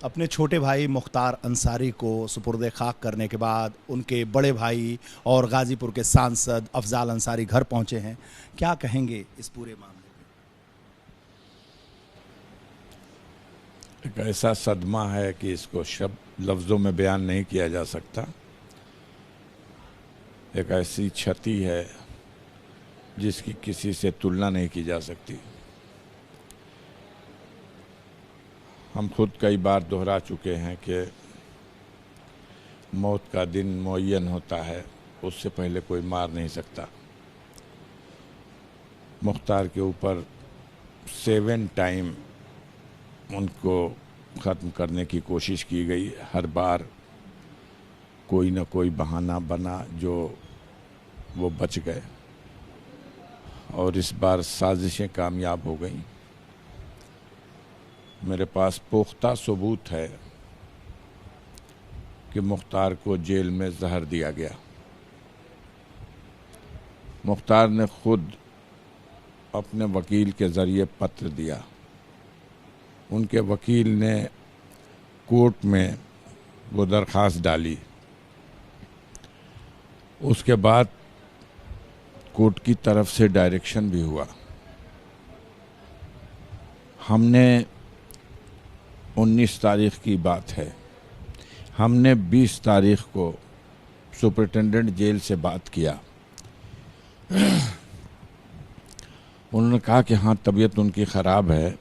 अपने छोटे भाई मुख्तार अंसारी को सुपुर्द खाक करने के बाद उनके बड़े भाई और गाज़ीपुर के सांसद अफजाल अंसारी घर पहुंचे हैं, क्या कहेंगे इस पूरे मामले एक ऐसा सदमा है कि इसको शब्द लफ्ज़ों में बयान नहीं किया जा सकता। एक ऐसी क्षति है जिसकी किसी से तुलना नहीं की जा सकती। हम खुद कई बार दोहरा चुके हैं कि मौत का दिन मुअय्यन होता है, उससे पहले कोई मार नहीं सकता। मुख्तार के ऊपर 7 टाइम उनको ख़त्म करने की कोशिश की गई। हर बार कोई न कोई बहाना बना जो वो बच गए, और इस बार साजिशें कामयाब हो गईं। मेरे पास पुख्ता सबूत है कि मुख्तार को जेल में जहर दिया गया। मुख्तार ने खुद अपने वकील के ज़रिए पत्र दिया। उनके वकील ने कोर्ट में वो दरख्वास्त डाली। उसके बाद कोर्ट की तरफ से डायरेक्शन भी हुआ। हमने 19 तारीख की बात है, हमने 20 तारीख को सुपरिटेंडेंट जेल से बात किया। उन्होंने कहा कि हाँ, तबीयत उनकी ख़राब है,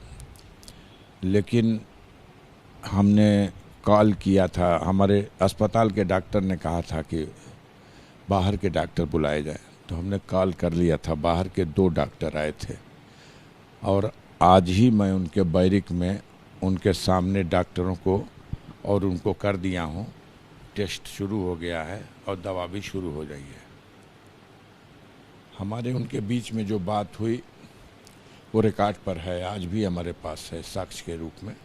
लेकिन हमने कॉल किया था, हमारे अस्पताल के डॉक्टर ने कहा था कि बाहर के डॉक्टर बुलाए जाए, तो हमने कॉल कर लिया था। बाहर के 2 डॉक्टर आए थे, और आज ही मैं उनके बैरिक में उनके सामने डॉक्टरों को और उनको कर दिया हूँ। टेस्ट शुरू हो गया है और दवा भी शुरू हो गई है। हमारे उनके बीच में जो बात हुई वो रिकॉर्ड पर है, आज भी हमारे पास है साक्ष्य के रूप में।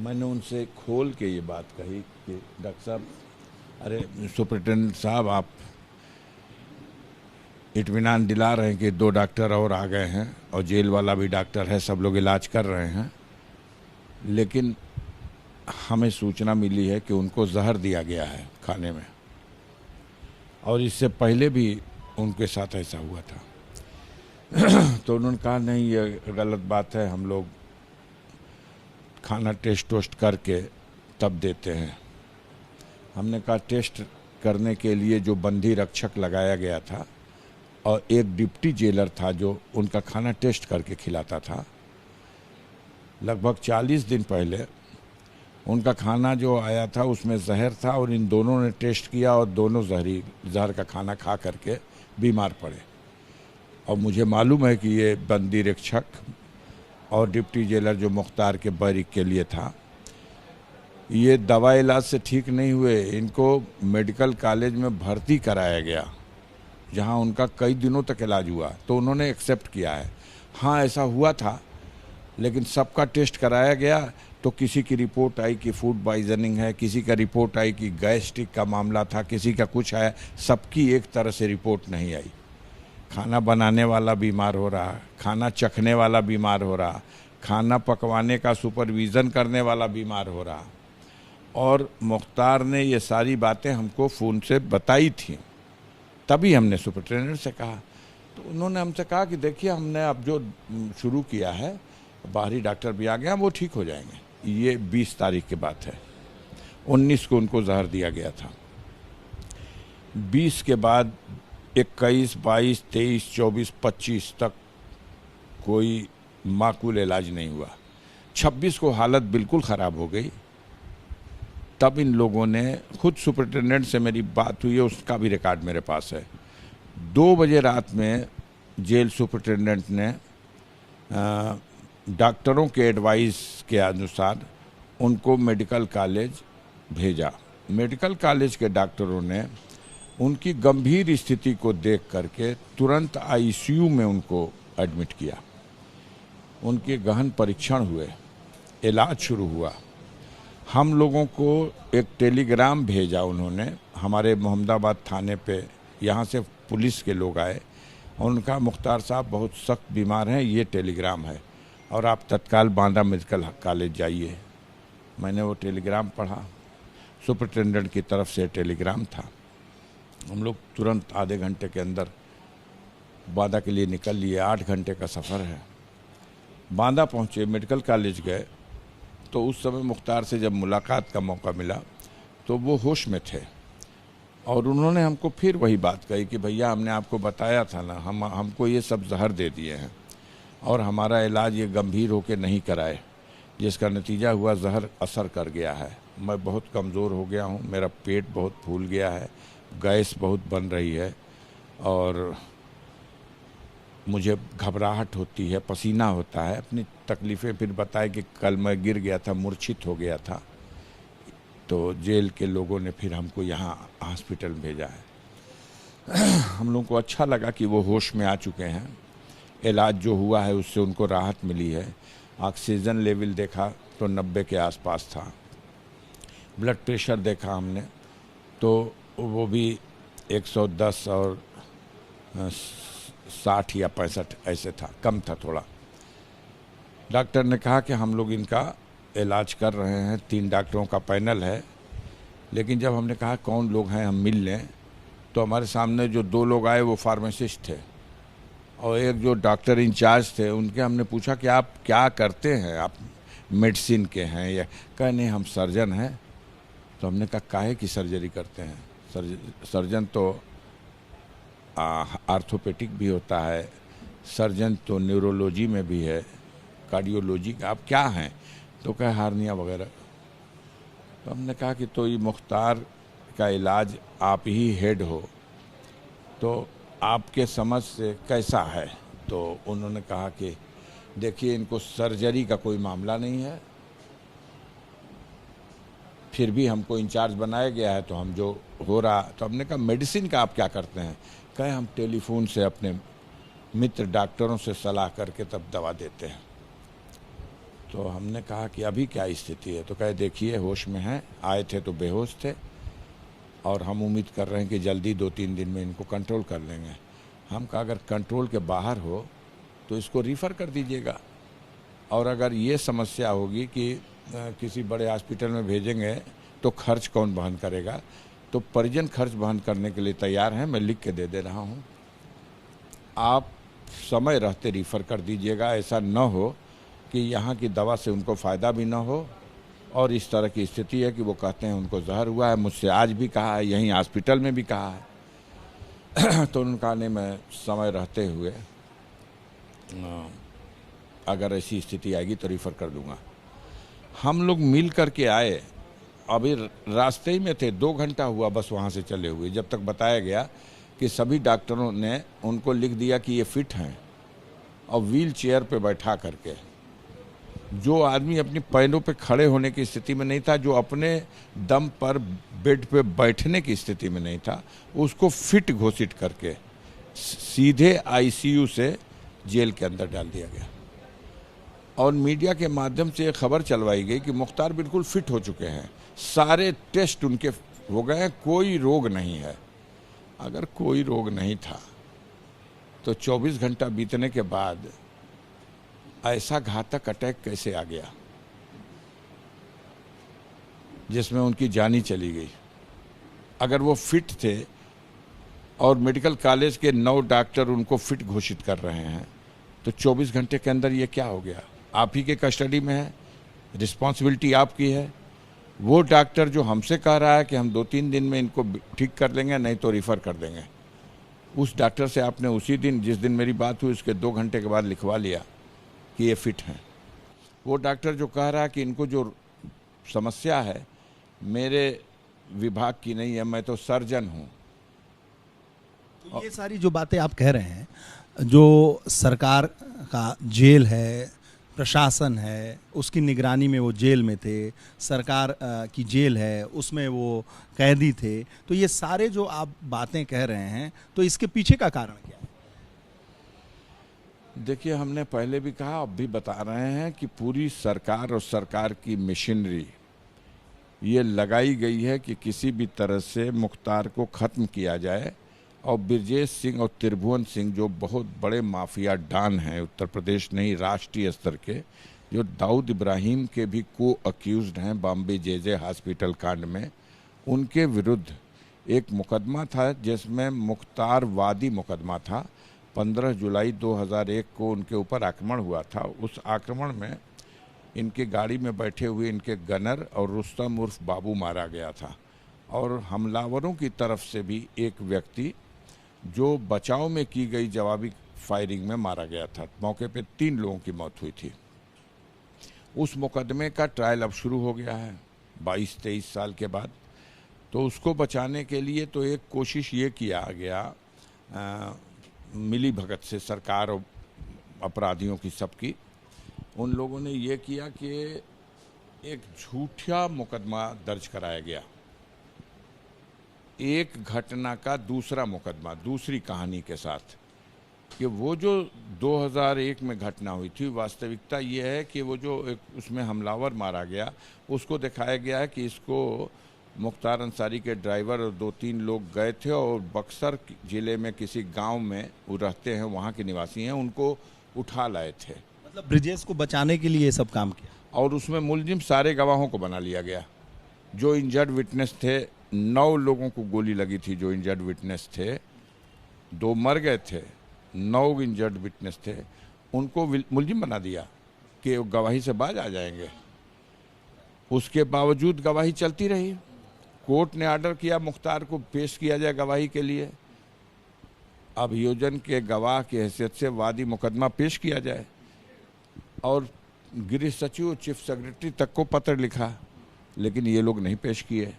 मैंने उनसे खोल के ये बात कही कि डॉक्टर साहब, अरे सुपरिटेंडेंट साहब, आप इत्मीनान दिला रहे हैं कि 2 डॉक्टर और आ गए हैं और जेल वाला भी डॉक्टर है, सब लोग इलाज कर रहे हैं, लेकिन हमें सूचना मिली है कि उनको जहर दिया गया है खाने में, और इससे पहले भी उनके साथ ऐसा हुआ था। तो उन्होंने कहा नहीं, ये गलत बात है, हम लोग खाना टेस्ट करके तब देते हैं। हमने कहा टेस्ट करने के लिए जो बंदी रक्षक लगाया गया था और एक डिप्टी जेलर था जो उनका खाना टेस्ट करके खिलाता था, लगभग 40 दिन पहले उनका खाना जो आया था उसमें जहर था, और इन दोनों ने टेस्ट किया और दोनों जहर का खाना खा करके बीमार पड़े। और मुझे मालूम है कि ये बंदी रक्षक और डिप्टी जेलर जो मुख्तार के बैरिक के लिए था, ये दवा इलाज से ठीक नहीं हुए, इनको मेडिकल कॉलेज में भर्ती कराया गया, जहां उनका कई दिनों तक इलाज हुआ। तो उन्होंने एक्सेप्ट किया है, हाँ ऐसा हुआ था, लेकिन सबका टेस्ट कराया गया तो किसी की रिपोर्ट आई कि फूड पॉइजनिंग है, किसी का रिपोर्ट आई कि गैस्ट्रिक का मामला था, किसी का कुछ है, सबकी एक तरह से रिपोर्ट नहीं आई। खाना बनाने वाला बीमार हो रहा, खाना चखने वाला बीमार हो रहा, खाना पकवाने का सुपरविज़न करने वाला बीमार हो रहा। और मुख्तार ने ये सारी बातें हमको फ़ोन से बताई थी, तभी हमने सुपरिटेंडेंट से कहा। तो उन्होंने हमसे कहा कि देखिए, हमने अब जो शुरू किया है, बाहरी डॉक्टर भी आ गए हैं, वो ठीक हो जाएंगे। ये 20 तारीख की बात है। 19 को उनको जहर दिया गया था। 20 के बाद 21, 22, 23, 24, 25 तक कोई माकूल इलाज नहीं हुआ। 26 को हालत बिल्कुल ख़राब हो गई। तब इन लोगों ने, खुद सुपरिटेंडेंट से मेरी बात हुई है, उसका भी रिकॉर्ड मेरे पास है, 2 बजे रात में जेल सुपरिटेंडेंट ने डॉक्टरों के एडवाइस के अनुसार उनको मेडिकल कॉलेज भेजा। मेडिकल कॉलेज के डॉक्टरों ने उनकी गंभीर स्थिति को देख करके तुरंत आईसीयू में उनको एडमिट किया। उनके गहन परीक्षण हुए, इलाज शुरू हुआ। हम लोगों को एक टेलीग्राम भेजा उन्होंने हमारे मोहम्मदाबाद थाने पे, यहाँ से पुलिस के लोग आए और उनका, मुख्तार साहब बहुत सख्त बीमार हैं, ये टेलीग्राम है और आप तत्काल बांदा मेडिकल कॉलेज जाइए। मैंने वो टेलीग्राम पढ़ा, सुपरिटेंडेंट की तरफ से टेलीग्राम था। हम लोग तुरंत आधे घंटे के अंदर बांदा के लिए निकल लिए। 8 घंटे का सफ़र है। बांदा पहुँचे, मेडिकल कॉलेज गए, तो उस समय मुख्तार से जब मुलाकात का मौका मिला तो वो होश में थे और उन्होंने हमको फिर वही बात कही कि भैया हमने आपको बताया था ना, हमको ये सब जहर दे दिए हैं और हमारा इलाज ये गंभीर होकर नहीं कराए, जिसका नतीजा हुआ जहर असर कर गया है। मैं बहुत कमज़ोर हो गया हूँ, मेरा पेट बहुत फूल गया है, गैस बहुत बन रही है और मुझे घबराहट होती है, पसीना होता है। अपनी तकलीफ़ें फिर बताए कि कल मैं गिर गया था, मूर्छित हो गया था, तो जेल के लोगों ने फिर हमको यहाँ हॉस्पिटल भेजा है। हम लोगों को अच्छा लगा कि वो होश में आ चुके हैं। इलाज जो हुआ है उससे उनको राहत मिली है। ऑक्सीजन लेवल देखा तो 90 के आसपास था। ब्लड प्रेशर देखा हमने तो वो भी 110 और 60 या 65 ऐसे था, कम था थोड़ा। डॉक्टर ने कहा कि हम लोग इनका इलाज कर रहे हैं, 3 डॉक्टरों का पैनल है। लेकिन जब हमने कहा कौन लोग हैं हम मिल लें, तो हमारे सामने जो 2 लोग आए वो फार्मासिस्ट थे और एक जो डॉक्टर इंचार्ज थे, उनके हमने पूछा कि आप क्या करते हैं, आप मेडिसिन के हैं या? कहा नहीं हम सर्जन हैं। तो हमने कहा काहे की सर्जरी करते हैं? सर्जन तो आर्थोपेडिक भी होता है, सर्जन तो न्यूरोलॉजी में भी है, कार्डियोलॉजी का, आप क्या हैं? तो कहे हार्निया वगैरह। तो हमने कहा कि तो ये मुख्तार का इलाज आप ही हेड हो, तो आपके समझ से कैसा है? तो उन्होंने कहा कि देखिए इनको सर्जरी का कोई मामला नहीं है, फिर भी हमको इंचार्ज बनाया गया है तो हम जो हो रहा। तो हमने कहा मेडिसिन का आप क्या करते हैं? कहे हम टेलीफोन से अपने मित्र डॉक्टरों से सलाह करके तब दवा देते हैं। तो हमने कहा कि अभी क्या स्थिति है? तो कहे देखिए होश में हैं, आए थे तो बेहोश थे और हम उम्मीद कर रहे हैं कि जल्दी 2-3 दिन में इनको कंट्रोल कर लेंगे। हम कहा अगर कंट्रोल के बाहर हो तो इसको रिफ़र कर दीजिएगा, और अगर ये समस्या होगी कि किसी बड़े हॉस्पिटल में भेजेंगे तो खर्च कौन वहन करेगा? तो परिजन खर्च वहन करने के लिए तैयार हैं, मैं लिख के दे रहा हूँ। आप समय रहते रिफ़र कर दीजिएगा, ऐसा न हो कि यहाँ की दवा से उनको फ़ायदा भी ना हो और इस तरह की स्थिति है कि वो कहते हैं उनको जहर हुआ है। मुझसे आज भी कहा है, यहीं हॉस्पिटल में भी कहा है। तो उन्होंने कहा नहीं मैं समय रहते हुए अगर ऐसी स्थिति आएगी तो रिफ़र कर दूंगा। हम लोग मिल कर के आए, अभी रास्ते ही में थे, 2 घंटा हुआ बस वहाँ से चले हुए, जब तक बताया गया कि सभी डॉक्टरों ने उनको लिख दिया कि ये फिट हैं और व्हील चेयर पर बैठा करके। जो आदमी अपने पैरों पे खड़े होने की स्थिति में नहीं था, जो अपने दम पर बेड पे बैठने की स्थिति में नहीं था, उसको फिट घोषित करके सीधे आईसीयू से जेल के अंदर डाल दिया गया। और मीडिया के माध्यम से ये खबर चलवाई गई कि मुख्तार बिल्कुल फिट हो चुके हैं, सारे टेस्ट उनके हो गए, कोई रोग नहीं है। अगर कोई रोग नहीं था तो 24 घंटा बीतने के बाद ऐसा घातक अटैक कैसे आ गया जिसमें उनकी जान ही चली गई? अगर वो फिट थे और मेडिकल कॉलेज के 9 डॉक्टर उनको फिट घोषित कर रहे हैं, तो 24 घंटे के अंदर ये क्या हो गया? आप ही के कस्टडी में है, रिस्पॉन्सिबिलिटी आपकी है। वो डॉक्टर जो हमसे कह रहा है कि हम 2-3 दिन में इनको ठीक कर लेंगे, नहीं तो रिफ़र कर देंगे, उस डॉक्टर से आपने उसी दिन जिस दिन मेरी बात हुई उसके 2 घंटे के बाद लिखवा लिया कि ये फिट हैं। वो डॉक्टर जो कह रहा है कि इनको जो समस्या है मेरे विभाग की नहीं है, मैं तो सर्जन हूँ। तो ये सारी जो बातें आप कह रहे हैं, जो सरकार का जेल है, प्रशासन है, उसकी निगरानी में वो जेल में थे, सरकार की जेल है उसमें वो कैदी थे, तो ये सारे जो आप बातें कह रहे हैं, तो इसके पीछे का कारण क्या है? देखिए हमने पहले भी कहा, अब भी बता रहे हैं कि पूरी सरकार और सरकार की मशीनरी ये लगाई गई है कि किसी भी तरह से मुख्तार को ख़त्म किया जाए। और ब्रजेश सिंह और त्रिभुवन सिंह जो बहुत बड़े माफिया डॉन हैं, उत्तर प्रदेश नहीं राष्ट्रीय स्तर के, जो दाऊद इब्राहिम के भी को अक्यूज्ड हैं बॉम्बे जे हॉस्पिटल कांड में, उनके विरुद्ध एक मुकदमा था जिसमें मुख्तार वादी मुकदमा था। 15 जुलाई 2001 को उनके ऊपर आक्रमण हुआ था। उस आक्रमण में इनके गाड़ी में बैठे हुए इनके गनर और रुस्तम उर्फ बाबू मारा गया था, और हमलावरों की तरफ से भी एक व्यक्ति जो बचाव में की गई जवाबी फायरिंग में मारा गया था। मौके पे 3 लोगों की मौत हुई थी। उस मुकदमे का ट्रायल अब शुरू हो गया है 22-23 साल के बाद। तो उसको बचाने के लिए तो एक कोशिश ये किया गया मिली भगत से सरकार और अपराधियों की सबकी। उन लोगों ने ये किया कि एक झूठा मुकदमा दर्ज कराया गया, एक घटना का दूसरा मुकदमा दूसरी कहानी के साथ, कि वो जो 2001 में घटना हुई थी वास्तविकता ये है कि वो जो एक उसमें हमलावर मारा गया उसको दिखाया गया है कि इसको मुख्तार अंसारी के ड्राइवर और 2-3 लोग गए थे और बक्सर जिले में किसी गांव में वो रहते हैं, वहाँ के निवासी हैं, उनको उठा लाए थे। मतलब ब्रिजेश को बचाने के लिए ये सब काम किया। और उसमें मुलजिम सारे गवाहों को बना लिया गया। जो इंजर्ड विटनेस थे, 9 लोगों को गोली लगी थी जो इंजर्ड विटनेस थे, 2 मर गए थे, 9 इंजर्ड विटनेस थे, उनको मुलजिम बना दिया कि वो गवाही से बाज आ जाएंगे। उसके बावजूद गवाही चलती रही। कोर्ट ने ऑर्डर किया मुख्तार को पेश किया जाए गवाही के लिए, अभियोजन के गवाह की हैसियत से वादी मुकदमा पेश किया जाए, और गृह सचिव चीफ सेक्रेटरी तक को पत्र लिखा, लेकिन ये लोग नहीं पेश किए।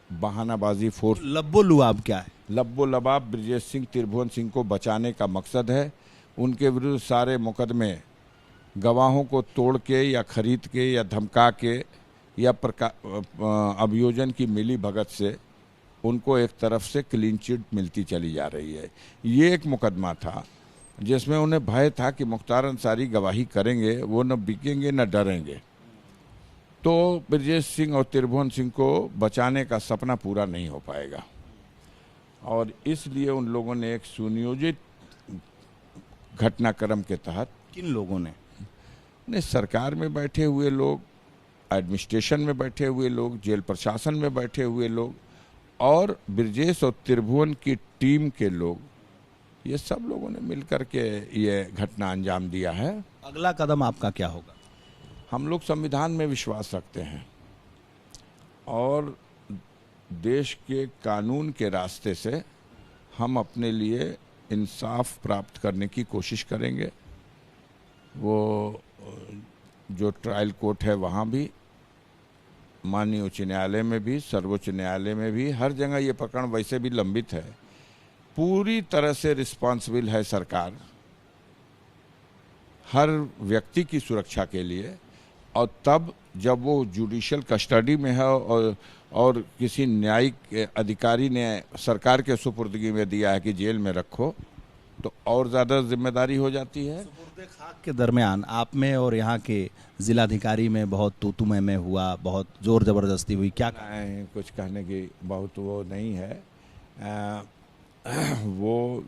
बहानाबाजी फोर्स लब्बो लुआब क्या है? लब्बो लबाब ब्रजेश सिंह त्रिभुवन सिंह को बचाने का मकसद है। उनके विरुद्ध सारे मुकदमे गवाहों को तोड़ के या खरीद के या धमका के या अभियोजन की मिली भगत से उनको एक तरफ से क्लीन चिट मिलती चली जा रही है। ये एक मुकदमा था जिसमें उन्हें भय था कि मुख्तार अंसारी गवाही करेंगे, वो न बिकेंगे न डरेंगे। तो ब्रजेश सिंह और त्रिभुवन सिंह को बचाने का सपना पूरा नहीं हो पाएगा, और इसलिए उन लोगों ने एक सुनियोजित घटनाक्रम के तहत, किन लोगों ने? सरकार में बैठे हुए लोग, एडमिनिस्ट्रेशन में बैठे हुए लोग, जेल प्रशासन में बैठे हुए लोग, और ब्रजेश और त्रिभुवन की टीम के लोग, ये सब लोगों ने मिलकर के ये घटना अंजाम दिया है। अगला कदम आपका क्या होगा? हम लोग संविधान में विश्वास रखते हैं और देश के कानून के रास्ते से हम अपने लिए इंसाफ प्राप्त करने की कोशिश करेंगे। वो जो ट्रायल कोर्ट है वहाँ भी, माननीय उच्च न्यायालय में भी, सर्वोच्च न्यायालय में भी, हर जगह ये प्रकरण वैसे भी लंबित है। पूरी तरह से रिस्पॉन्सिबल है सरकार हर व्यक्ति की सुरक्षा के लिए, और तब जब वो जुडिशियल कस्टडी में है और किसी न्यायिक अधिकारी ने सरकार के सुपुर्दगी में दिया है कि जेल में रखो, तो और ज़्यादा जिम्मेदारी हो जाती है। सुपुर्दे खाक के दरमियान आप में और यहाँ के जिलाधिकारी में बहुत तू मैं हुआ, बहुत जोर जबरदस्ती हुई, क्या नहीं, कुछ कहने की बहुत वो नहीं है। वो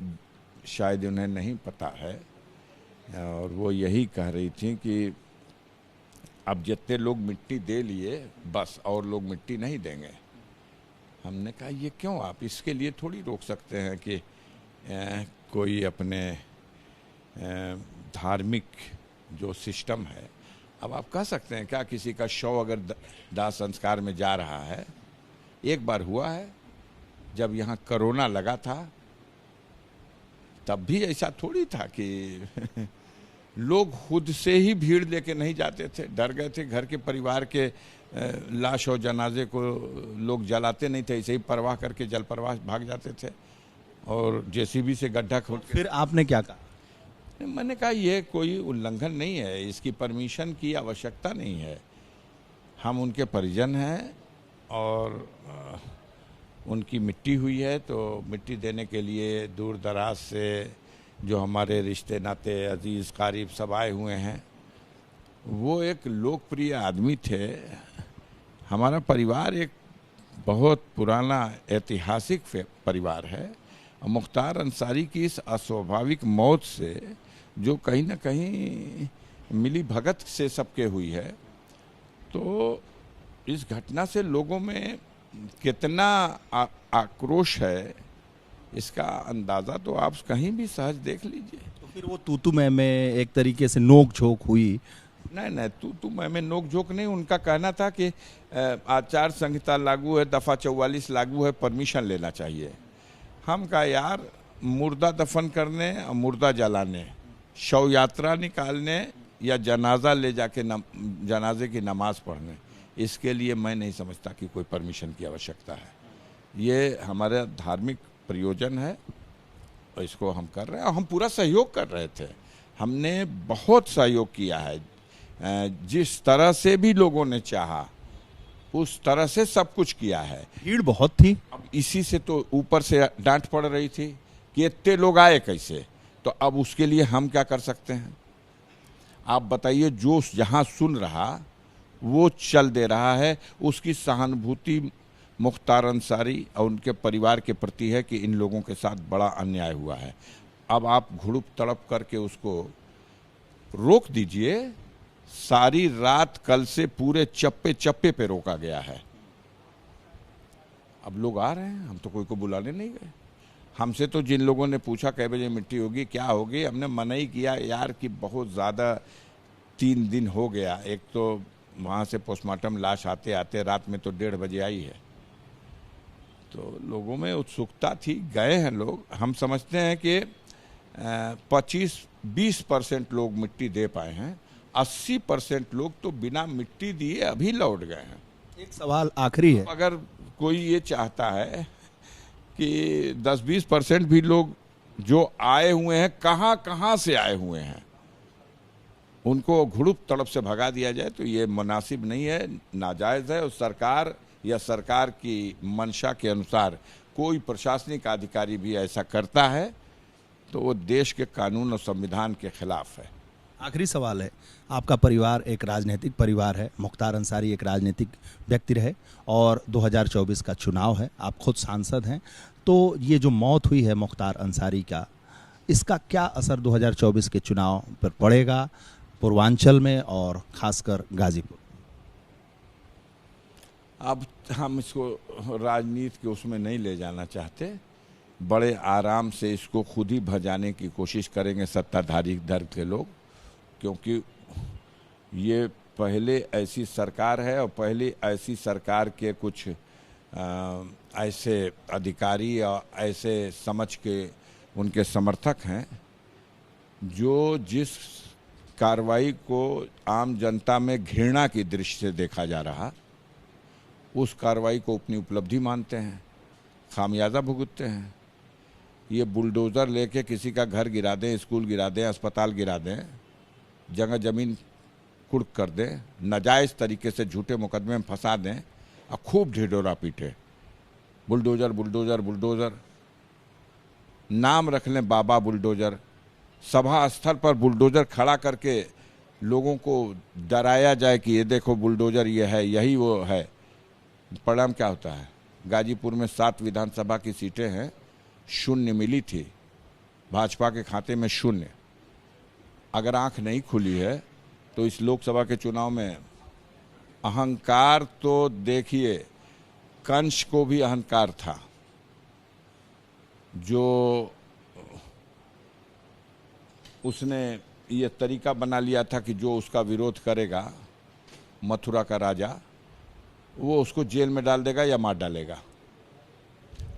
शायद उन्हें नहीं पता है, और वो यही कह रही थी कि अब जितने लोग मिट्टी दे लिए बस, और लोग मिट्टी नहीं देंगे। हमने कहा ये क्यों, आप इसके लिए थोड़ी रोक सकते हैं कि कोई अपने धार्मिक जो सिस्टम है, अब आप कह सकते हैं क्या किसी का शव अगर दाह संस्कार में जा रहा है? एक बार हुआ है जब यहाँ कोरोना लगा था, तब भी ऐसा थोड़ी था कि लोग खुद से ही भीड़ लेके नहीं जाते थे, डर गए थे। घर के परिवार के लाश और जनाजे को लोग जलाते नहीं थे, ऐसे ही परवाह करके जल प्रवाह भाग जाते थे, और जेसीबी से गड्ढा खोद। फिर आपने क्या कहा? मैंने कहा ये कोई उल्लंघन नहीं है, इसकी परमिशन की आवश्यकता नहीं है। हम उनके परिजन हैं और उनकी मिट्टी हुई है, तो मिट्टी देने के लिए दूर दराज से जो हमारे रिश्ते नाते अजीज़ कारीब सब आए हुए हैं। वो एक लोकप्रिय आदमी थे। हमारा परिवार एक बहुत पुराना ऐतिहासिक परिवार है। मुख्तार अंसारी की इस अस्वाभाविक मौत से जो कहीं ना कहीं मिली भगत से सबके हुई है। तो इस घटना से लोगों में कितना आक्रोश है, इसका अंदाज़ा तो आप कहीं भी सहज देख लीजिए। तो फिर वो तू में एक तरीके से नोक झोंक हुई। नहीं, तू मैं नोक झोंक नहीं। उनका कहना था कि आचार संहिता लागू है, दफ़ा 44 लागू है, परमिशन लेना चाहिए। हम कहा यार, मुर्दा दफन करने और मुर्दा जलाने, शव यात्रा निकालने या जनाजा ले जाके जनाजे की नमाज पढ़ने, इसके लिए मैं नहीं समझता कि कोई परमिशन की आवश्यकता है। ये हमारा धार्मिक प्रयोजन है और इसको हम कर रहे हैं और हम पूरा सहयोग कर रहे थे। हमने बहुत सहयोग किया है, जिस तरह से भी लोगों ने चाहा उस तरह से सब कुछ किया है। भीड़ बहुत थी। अब इसी से तो ऊपर से डांट पड़ रही थी कि इतने लोग आए कैसे। तो अब उसके लिए हम क्या कर सकते हैं, आप बताइए। जो जहां सुन रहा वो चल दे रहा है, उसकी सहानुभूति मुख्तार अंसारी और उनके परिवार के प्रति है कि इन लोगों के साथ बड़ा अन्याय हुआ है। अब आप घुड़प तड़प करके उसको रोक दीजिए। सारी रात कल से पूरे चप्पे चप्पे पे रोका गया है। अब लोग आ रहे हैं, हम तो कोई को बुलाने नहीं गए। हमसे तो जिन लोगों ने पूछा कै बजे मिट्टी होगी, क्या होगी, हमने मना ही किया यार कि बहुत ज़्यादा 3 दिन हो गया। एक तो वहाँ से पोस्टमार्टम लाश आते आते रात में तो 1:30 बजे आई है। तो लोगों में उत्सुकता थी, गए हैं लोग। हम समझते हैं कि 25-20% लोग मिट्टी दे पाए हैं, 80% लोग तो बिना मिट्टी दिए अभी लौट गए हैं। एक सवाल आखिरी है, अगर कोई ये चाहता है कि 10-20% भी लोग जो आए हुए हैं, कहाँ कहाँ से आए हुए हैं, उनको घुड़प तड़प से भगा दिया जाए, तो ये मुनासिब नहीं है, नाजायज़ है। और सरकार या सरकार की मंशा के अनुसार कोई प्रशासनिक अधिकारी भी ऐसा करता है तो वो देश के कानून और संविधान के खिलाफ है। आखिरी सवाल है, आपका परिवार एक राजनीतिक परिवार है, मुख्तार अंसारी एक राजनीतिक व्यक्ति रहे और 2024 का चुनाव है, आप खुद सांसद हैं, तो ये जो मौत हुई है मुख्तार अंसारी का, इसका क्या असर 2024 के चुनाव पर पड़ेगा पूर्वांचल में और खासकर गाजीपुर? अब हम इसको राजनीति के उसमें नहीं ले जाना चाहते। बड़े आराम से इसको खुद ही भजाने की कोशिश करेंगे सत्ताधारी दल के लोग, क्योंकि ये पहले ऐसी सरकार है और पहले ऐसी सरकार के कुछ ऐसे अधिकारी और ऐसे समझ के उनके समर्थक हैं जो जिस कार्रवाई को आम जनता में घृणा की दृष्टि से देखा जा रहा, उस कार्रवाई को अपनी उपलब्धि मानते हैं, खामियाजा भुगतते हैं। ये बुलडोज़र लेके किसी का घर गिरा दें, स्कूल गिरा दें, अस्पताल गिरा दें, जगह ज़मीन कुर्क कर दें, नाजायज़ तरीके से झूठे मुकदमे में फंसा दें और खूब ढिढोरा पीटे, बुलडोज़र बुलडोज़र बुलडोज़र, नाम रख लें बाबा बुलडोज़र। सभा स्थल पर बुलडोज़र खड़ा करके लोगों को डराया जाए कि ये देखो बुलडोज़र ये है, यही वो है। परिणाम क्या होता है? गाजीपुर में 7 विधानसभा की सीटें हैं, 0 मिली थी, भाजपा के खाते में 0। अगर आंख नहीं खुली है तो इस लोकसभा के चुनाव में अहंकार तो देखिए, कंस को भी अहंकार था, जो उसने ये तरीका बना लिया था कि जो उसका विरोध करेगा, मथुरा का राजा, वो उसको जेल में डाल देगा या मार डालेगा।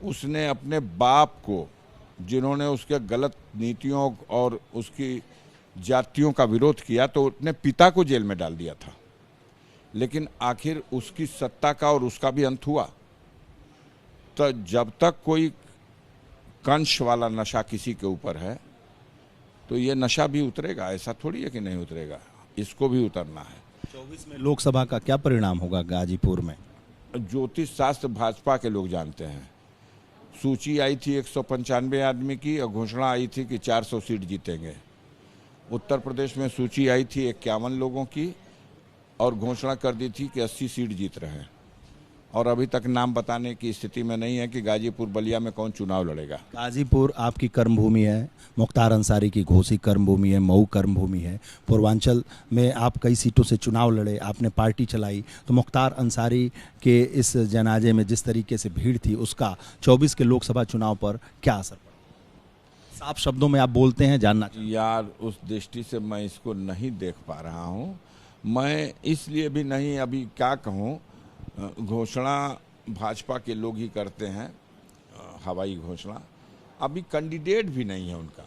उसने अपने बाप को, जिन्होंने उसके गलत नीतियों और उसकी जातियों का विरोध किया, तो उसने पिता को जेल में डाल दिया था। लेकिन आखिर उसकी सत्ता का और उसका भी अंत हुआ। तो जब तक कोई कंस वाला नशा किसी के ऊपर है तो ये नशा भी उतरेगा, ऐसा थोड़ी है कि नहीं उतरेगा, इसको भी उतरना है। 24 में लोकसभा का क्या परिणाम होगा गाजीपुर में? ज्योतिष शास्त्र भाजपा के लोग जानते हैं। सूची आई थी 195 आदमी की और घोषणा आई थी कि 400 सीट जीतेंगे। उत्तर प्रदेश में सूची आई थी 51 लोगों की और घोषणा कर दी थी कि 80 सीट जीत रहे हैं। और अभी तक नाम बताने की स्थिति में नहीं है कि गाजीपुर बलिया में कौन चुनाव लड़ेगा। गाजीपुर आपकी कर्मभूमि है, मुख्तार अंसारी की घोसी कर्मभूमि है, मऊ कर्मभूमि है। पूर्वांचल में आप कई सीटों से चुनाव लड़े, आपने पार्टी चलाई, तो मुख्तार अंसारी के इस जनाजे में जिस तरीके से भीड़ थी उसका 24 के लोकसभा चुनाव पर क्या असर पड़ा? साफ शब्दों में आप बोलते हैं, जानना चाहिए। यार उस दृष्टि से मैं इसको नहीं देख पा रहा हूँ। मैं इसलिए भी नहीं, अभी क्या कहूँ, घोषणा भाजपा के लोग ही करते हैं, हवाई घोषणा। अभी कैंडिडेट भी नहीं है उनका।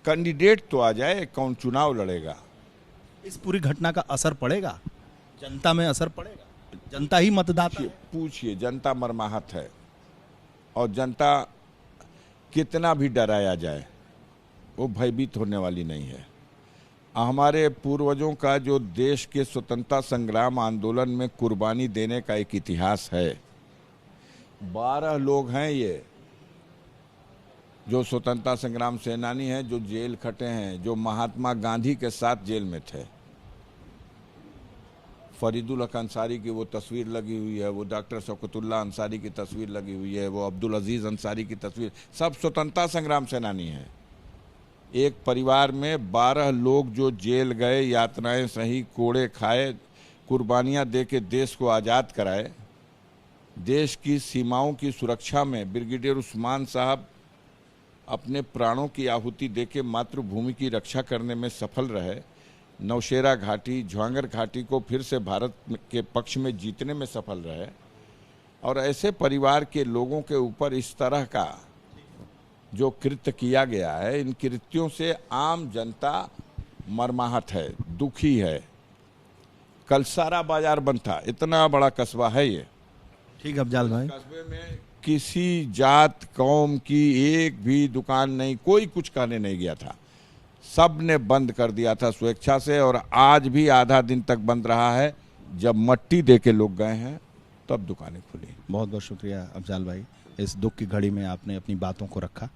कैंडिडेट तो आ जाए, कौन चुनाव लड़ेगा। इस पूरी घटना का असर पड़ेगा, जनता में असर पड़ेगा, जनता ही मतदाता है। पूछिए, जनता मरमाहत है और जनता कितना भी डराया जाए वो भयभीत होने वाली नहीं है। हमारे पूर्वजों का जो देश के स्वतंत्रता संग्राम आंदोलन में कुर्बानी देने का एक इतिहास है। 12 लोग हैं ये जो स्वतंत्रता संग्राम सेनानी हैं, जो जेल खटे हैं, जो महात्मा गांधी के साथ जेल में थे। फरीदुल हक अंसारी की वो तस्वीर लगी हुई है, वो डॉक्टर शौकतुल्लाह अंसारी की तस्वीर लगी हुई है, वो अब्दुल अजीज अंसारी की तस्वीर, सब स्वतंत्रता संग्राम सेनानी हैं। एक परिवार में 12 लोग जो जेल गए, यातनाएं सही, कोड़े खाए, कुर्बानियां दे के देश को आज़ाद कराए। देश की सीमाओं की सुरक्षा में ब्रिगेडियर उस्मान साहब अपने प्राणों की आहुति देके मातृभूमि की रक्षा करने में सफल रहे। नौशेरा घाटी, ज्वांगर घाटी को फिर से भारत के पक्ष में जीतने में सफल रहे। और ऐसे परिवार के लोगों के ऊपर इस तरह का जो कृत्य किया गया है, इन कृत्यों से आम जनता मरमाहत है, दुखी है। कल सारा बाजार बंद था, इतना बड़ा कस्बा है ये। ठीक अफजाल भाई, कस्बे में किसी जात कौम की एक भी दुकान नहीं, कोई कुछ कहने नहीं गया था, सब ने बंद कर दिया था स्वेच्छा से। और आज भी आधा दिन तक बंद रहा है। जब मट्टी दे के लोग गए हैं तब दुकानें खुली। बहुत बहुत शुक्रिया अफजाल भाई, इस दुख की घड़ी में आपने अपनी बातों को रखा।